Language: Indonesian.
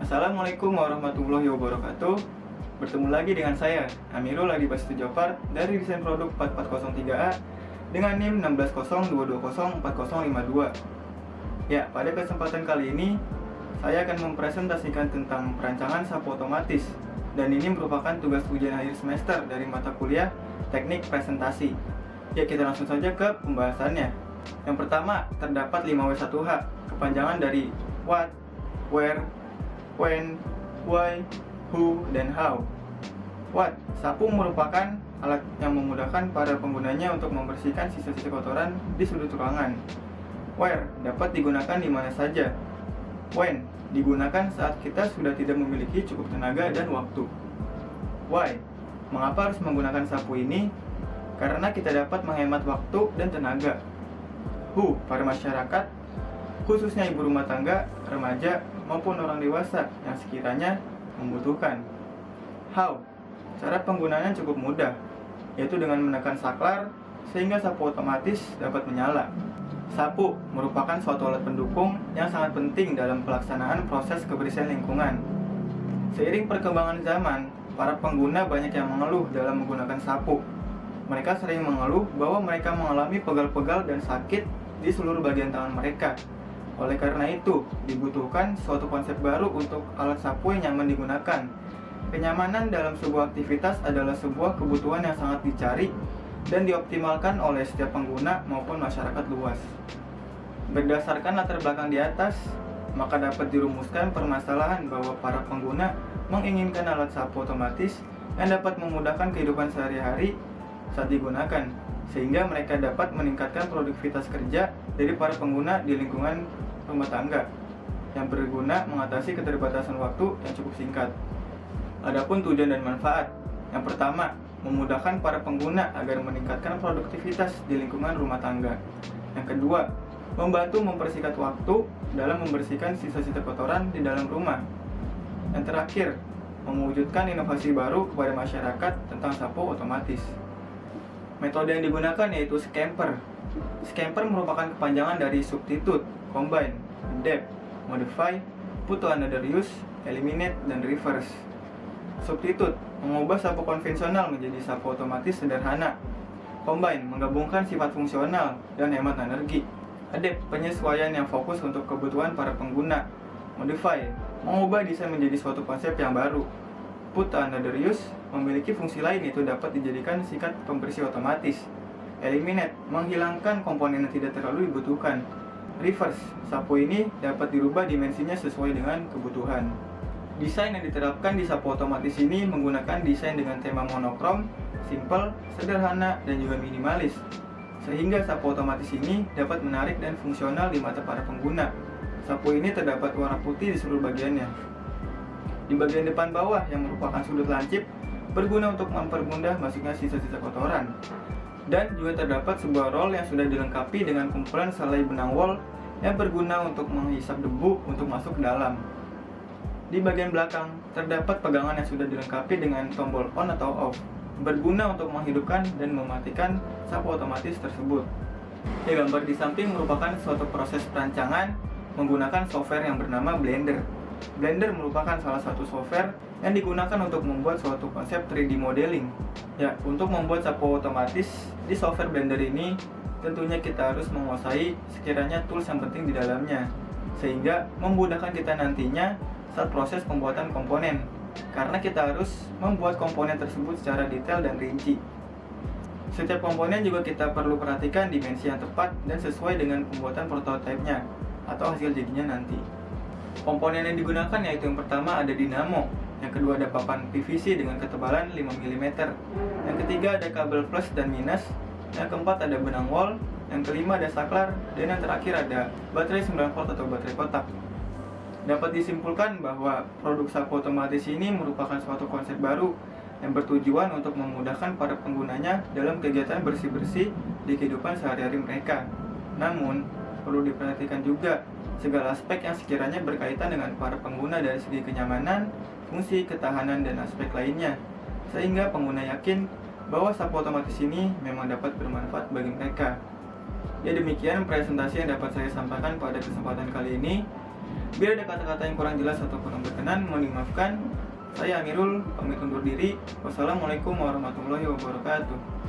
Assalamualaikum warahmatullahi wabarakatuh. Bertemu lagi dengan saya, Amirul Adibasitu Jafar dari Desain Produk 4403A dengan NIM 16022040052. Ya, pada kesempatan kali ini saya akan mempresentasikan tentang perancangan sapu otomatis, dan ini merupakan tugas ujian akhir semester dari mata kuliah Teknik Presentasi. Ya, kita langsung saja ke pembahasannya. Yang pertama, terdapat 5W1H, kepanjangan dari what, where, when, why, who, dan how. What? Sapu merupakan alat yang memudahkan para penggunanya untuk membersihkan sisa-sisa kotoran di sudut ruangan. Where? Dapat digunakan di mana saja. When? Digunakan saat kita sudah tidak memiliki cukup tenaga dan waktu. Why? Mengapa harus menggunakan sapu ini? Karena kita dapat menghemat waktu dan tenaga. Who? Para masyarakat, khususnya ibu rumah tangga, remaja, maupun orang dewasa yang sekiranya membutuhkan. How? Cara penggunaannya cukup mudah, yaitu dengan menekan saklar sehingga sapu otomatis dapat menyala. Sapu merupakan suatu alat pendukung yang sangat penting dalam pelaksanaan proses kebersihan lingkungan. Seiring perkembangan zaman, para pengguna banyak yang mengeluh dalam menggunakan sapu. Mereka sering mengeluh bahwa mereka mengalami pegal-pegal dan sakit di seluruh bagian tangan mereka. Oleh karena itu, dibutuhkan suatu konsep baru untuk alat sapu yang nyaman digunakan. Kenyamanan dalam sebuah aktivitas adalah sebuah kebutuhan yang sangat dicari dan dioptimalkan oleh setiap pengguna maupun masyarakat luas. Berdasarkan latar belakang di atas, maka dapat dirumuskan permasalahan bahwa para pengguna menginginkan alat sapu otomatis yang dapat memudahkan kehidupan sehari-hari saat digunakan, sehingga mereka dapat meningkatkan produktivitas kerja dari para pengguna di lingkungan rumah tangga yang berguna mengatasi keterbatasan waktu yang cukup singkat. Adapun tujuan dan manfaat, yang pertama, memudahkan para pengguna agar meningkatkan produktivitas di lingkungan rumah tangga. Yang kedua, membantu mempersingkat waktu dalam membersihkan sisa-sisa kotoran di dalam rumah. Yang terakhir, mewujudkan inovasi baru kepada masyarakat tentang sapu otomatis. Metode yang digunakan yaitu scamper. Scamper merupakan kepanjangan dari substitute, combine, adapt, modify, put to another use, eliminate, dan reverse. Substitute mengubah sapu konvensional menjadi sapu otomatis sederhana. Combine menggabungkan sifat fungsional dan hemat energi. Adapt penyesuaian yang fokus untuk kebutuhan para pengguna. Modify mengubah desain menjadi suatu konsep yang baru. Put to another use memiliki fungsi lain, yaitu dapat dijadikan sikat pembersih otomatis. Eliminate menghilangkan komponen yang tidak terlalu dibutuhkan. Reverse, sapu ini dapat dirubah dimensinya sesuai dengan kebutuhan. Desain yang diterapkan di sapu otomatis ini menggunakan desain dengan tema monokrom, simple, sederhana, dan juga minimalis, sehingga sapu otomatis ini dapat menarik dan fungsional di mata para pengguna. Sapu ini terdapat warna putih di seluruh bagiannya. Di bagian depan bawah yang merupakan sudut lancip berguna untuk mempermudah masuknya sisa-sisa kotoran. Dan juga terdapat sebuah roll yang sudah dilengkapi dengan kumpulan selai benang wol yang berguna untuk menghisap debu untuk masuk ke dalam. Di bagian belakang terdapat pegangan yang sudah dilengkapi dengan tombol on atau off, berguna untuk menghidupkan dan mematikan sapu otomatis tersebut. Gambar di samping merupakan suatu proses perancangan menggunakan software yang bernama Blender. Blender merupakan salah satu software yang digunakan untuk membuat suatu konsep 3D modeling. Ya, untuk membuat sapu otomatis di software Blender ini, tentunya kita harus menguasai sekiranya tools yang penting di dalamnya, sehingga memudahkan kita nantinya saat proses pembuatan komponen, karena kita harus membuat komponen tersebut secara detail dan rinci. Setiap komponen juga kita perlu perhatikan dimensi yang tepat dan sesuai dengan pembuatan prototipenya atau hasil jadinya nanti. Komponen yang digunakan yaitu yang pertama ada dinamo, yang kedua ada papan PVC dengan ketebalan 5 mm, yang ketiga ada kabel plus dan minus, yang keempat ada benang wol, yang kelima ada saklar, dan yang terakhir ada baterai 9 volt atau baterai kotak. Dapat disimpulkan bahwa produk sapu otomatis ini merupakan suatu konsep baru yang bertujuan untuk memudahkan para penggunanya dalam kegiatan bersih-bersih di kehidupan sehari-hari mereka. Namun, perlu diperhatikan juga segala aspek yang sekiranya berkaitan dengan para pengguna dari segi kenyamanan, fungsi, ketahanan, dan aspek lainnya, sehingga pengguna yakin bahwa sapu otomatis ini memang dapat bermanfaat bagi mereka. Ya, demikian presentasi yang dapat saya sampaikan pada kesempatan kali ini. Bila ada kata-kata yang kurang jelas atau kurang berkenan, mohon dimaafkan. Saya Amirul, pamit undur diri. Wassalamualaikum warahmatullahi wabarakatuh.